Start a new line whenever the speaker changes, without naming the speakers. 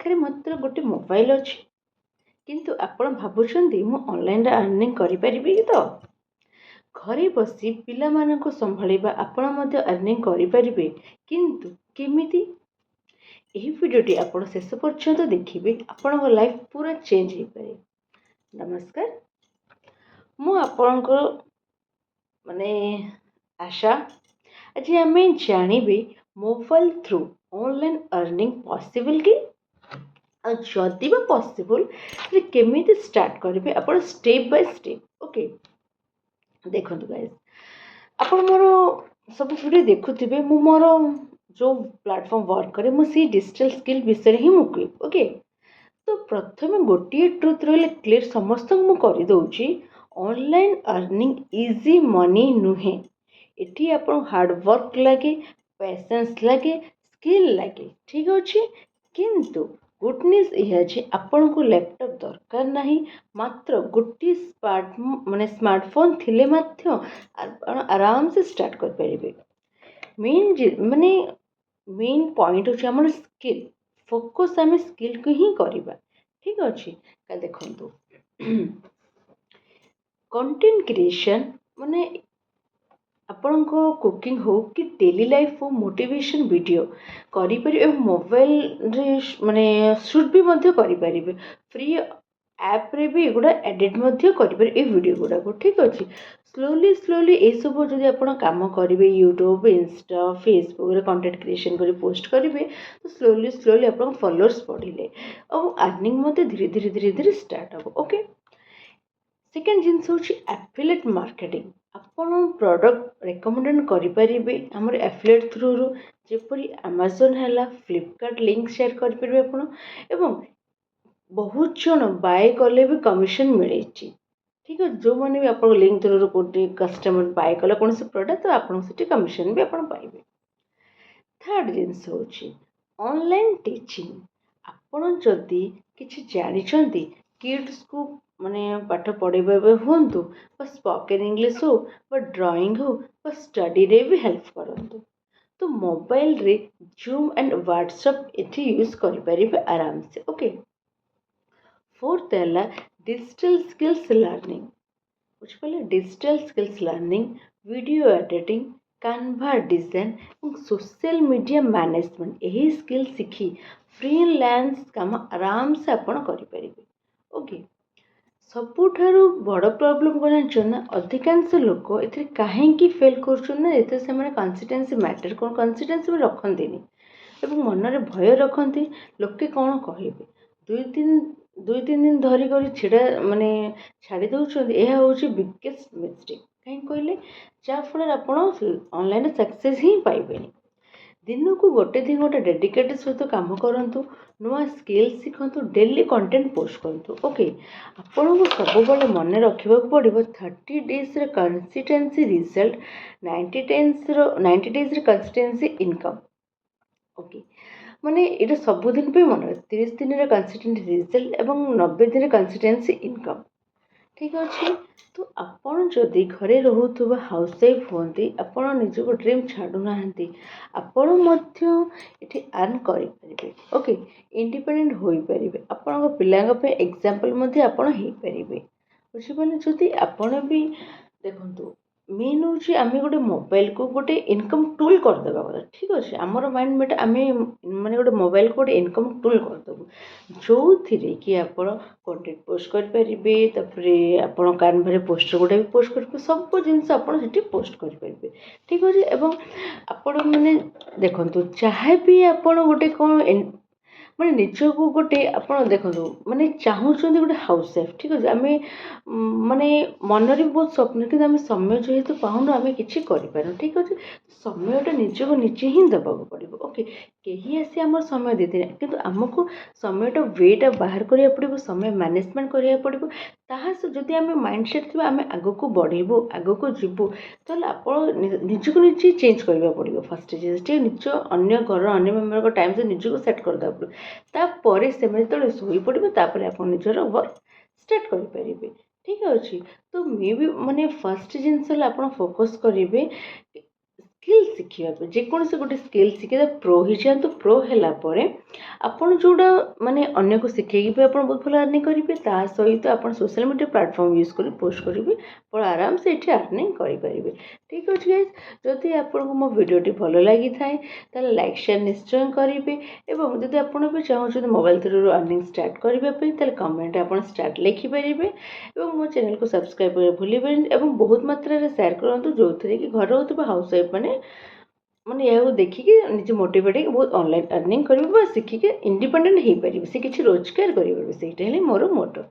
पाखे मात्र गोटे मोबाइल अच्छी किंतु आपण भावुंट मु ऑनलाइन अर्निंग करें तो घरे बसी पिला मानक संभाळिबा आपण मध्य अर्निंग करें किंतु केमिति यही वीडियोटी आपण शेष पर्यंत देखिए आपण लाइफ पूरा चेंज हो पारे। नमस्कार मु आपण माने आशा आज आम जानवे mobile through online earning possible कि जदि पॉसिबल केमी स्टार्ट करेंगे आप स्टेप बाय स्टेप। ओके देखो गाइस आप मोर सब वीडियो देखुवे मु मोर जो प्लेटफॉर्म वर्क करे मुझे डिजिटल स्किल विषय ही मुझे ओके। तो प्रथम गोटे ट्रुथ रही क्लीयर समस्त मुझे ऑनलाइन अर्निंग इजी मनी नुहे एटी आप हार्डवर्क लगे पैसेंस लगे स्किल लगे ठीक अच्छे किंतु गुड न्यूज यह आपन को लैपटॉप दरकार नहीं मात्र गोटे स्मार्टफोन थिले मात्र आराम से स्टार्ट कर पारे। माने मेन पॉइंट होची हमर स्किल फोकस आम स्किल को ही करवा ठीक अच्छे। देखो कंटेंट क्रिएशन माने आपण को कुकिंग हो कि डेली लाइफ हो मोटिवेशन वीडियो करें मोबाइल रे माने शूट भी करें फ्री ऐप रे भी एगुड़ा एडिट करें वीडियो गुड़ाक ठीक अच्छे। स्लोली स्लोली ये सब जब आप कम करेंगे यूट्यूब इंस्टा फेसबुक रे कंटेंट क्रिएशन कर पोस्ट करेंगे तो स्लोली स्लोली आप फॉलोअर्स बढ़िले और अर्निंग मत धीरे धीरे धीरे धीरे स्टार्ट हम। ओके सेकेंड जिनस हूँ एफिलिएट मार्केटिंग आपण प्रोडक्ट रेकमेंड करें आमर एफिलिएट थ्रू जेपरी अमेजन है फ्लिपकार्ट लिंक शेयर करेंगे आपण एवं बहुत जन बाय कले भी कमिशन मिले ठीक है जो मैंने भी आप लिंक थ्रू गोटे कस्टमर बाय कले कौन से प्रोडक्ट तो आपको कमिशन भी आप पाइबे। थर्ड जिनस हूँ ऑनलाइन टीचिंग आपण जदि किसी जानी किड्स को माने पाठ पढ़ेबा हूँ स्पोकन इंग्लिश हो ड्राइंग हो स्टडी रे भी हेल्प करंतु तो मोबाइल रे जूम एंड व्हाट्सएप इथे यूज करें आराम से। ओके फोर्थ है डिजिटल स्किल्स लर्निंग बुझे digital skills learning video editing Canva design और सोशल मीडिया मैनेजमेंट यही स्किल सीखी फ्रीलांस काम आराम से आप करें। ओके सबुठारु बड़ प्रॉब्लम कौन जानना अधिकांश लोक ये कहीं फेल कर कन्सिस्टेंसी मैटर कौन कन्सिस्टेंसी रखती एवं मनरे भय रखती लोके कौन कहे दुई तीन दिन धरिक छिड़ा माने छाड़ी दौरान यह हूँ बिगेस्ट मिस्टेक कहीं कहले जहाँफल आप ऑनलाइन सक्सेस ही पाइबे। दिन को गोटे दिन गोटे डेडिकेटेड सहित काम करूँ नुआ skill Shikhu daily content post करूँ। ओके आपन को सब बड़े मन रखा पड़ो 30 days consistency result 90 days consistency income. Okay माने ये सबुदिन पे मन 30 दिन कंसिस्टेंट रिजल्ट एवं 90 दिन कंसिस्टेंसी इनकम ठीक अच्छे। तो आपण जदि घरे रोहुथुबा हाउसवाइफ होती आपण निजक ड्रीम छाड़ूना आपण ये अर्न करें। ओके इंडिपेंडेंट हो पारे आपण पिला एग्जांपल आपण हो पारे बुझिपारे जदि आपण भी देखो मेन हूँ आम गोटे मोबाइल को गोटे इनकम टूल करदेवा कथा ठीक अच्छे आमर माइंड मेट आम माने गोटे मोबाइल को गोटे इनकम टूल करदेबू जो थी कि आप कंटेंट पोस्ट करेंगे आप कैनवा पोस्टर गुड़ा भी पोस्ट करेंगे सब जिनस आपड़ी पोस्ट करेंगे ठीक अच्छे। एवं आपण मैंने देखो चाहे भी आप गोटे कौन माने निजक गोटे आप देखो माने चाहूँ गोटे हाउस वाइफ ठीक अच्छे आम माने मनरे भी बहुत स्वप्न कि आम समय जेहेतु पाऊन आम कि ठीक अच्छे समयटा निजक निजे ही देवाक पड़ो। ओके कहीं आसी आम समय दे देना कि आमको समयटा वेटा बाहर करा पड़ो समय मैनेजमेंट करा पड़ो जदि आम माइंडसेट थी आम आग को बढ़ेबू आग को जीवु तो आप निजक निजे चेंज करवा पड़ो फास्ट निज अन्य घर अन्य मेम्बर टाइम से निजक सेट करदे पड़ो तापर से जो शोई पड़ो तापर आप निजर वर्क स्टार्ट करें ठीक अच्छे। तो मे भी माने फर्स्ट जिनस आप फोकस करेंगे ସ୍କିଲ୍ ଶିଖିବା ପାଇଁ ଯେକୌଣସି ଗୋଟେ ସ୍କିଲ୍ ଶିଖିବା ପ୍ରୋ ହେଇଯାଆନ୍ତୁ। ପ୍ରୋ ହେଲା ପରେ ଆପଣ ଯେଉଁଟା ମାନେ ଅନ୍ୟକୁ ଶିଖେଇକି ବି ଆପଣ ବହୁତ ଭଲ ଆର୍ନିଂ କରିବେ। ତା ସହିତ ଆପଣ ସୋସିଆଲ୍ ମିଡ଼ିଆ ପ୍ଲାଟଫର୍ମ ୟୁଜ୍ କରି ପୋଷ୍ଟ କରିବେ, ଆପଣ ଆରାମସେ ଏଠି ଆର୍ନିଂ କରିପାରିବେ। ଠିକ୍ ଅଛି ଗାଇଜ୍, ଯଦି ଆପଣଙ୍କୁ ମୋ ଭିଡ଼ିଓଟି ଭଲ ଲାଗିଥାଏ ତାହେଲେ ଲାଇକ୍ ସେୟାର ନିଶ୍ଚୟ କରିବେ। ଏବଂ ଯଦି ଆପଣ ବି ଚାହୁଁଛନ୍ତି ମୋବାଇଲ୍ ଥ୍ରୁରୁ ଆର୍ନିଂ ଷ୍ଟାର୍ଟ କରିବା ପାଇଁ ତାହେଲେ କମେଣ୍ଟରେ ଆପଣ ଷ୍ଟାର୍ଟ ଲେଖିପାରିବେ। ଏବଂ ମୋ ଚ୍ୟାନେଲକୁ ସବସ୍କ୍ରାଇବ୍ କରିବା ଭୁଲିବେନି ଏବଂ ବହୁତ ମାତ୍ରାରେ ସେୟାର କରନ୍ତୁ, ଯେଉଁଥିରେ କି ଘରେ ରହୁଥିବା ହାଉସ୍ ୱାଇଫ୍ ମାନେ ଏହାକୁ ଦେଖିକି ନିଜେ ମୋଟିଭେଟ୍ ହେଇକି ବହୁତ ଅନଲାଇନ୍ ଆର୍ନିଂ କରିବେ ବା ଶିଖିକି ଇଣ୍ଡିପେଣ୍ଡେଣ୍ଟ ହେଇପାରିବେ, ସେ କିଛି ରୋଜଗାର କରିପାରିବେ। ସେଇଟା ହେଲେ ମୋର ମୋଟୋ।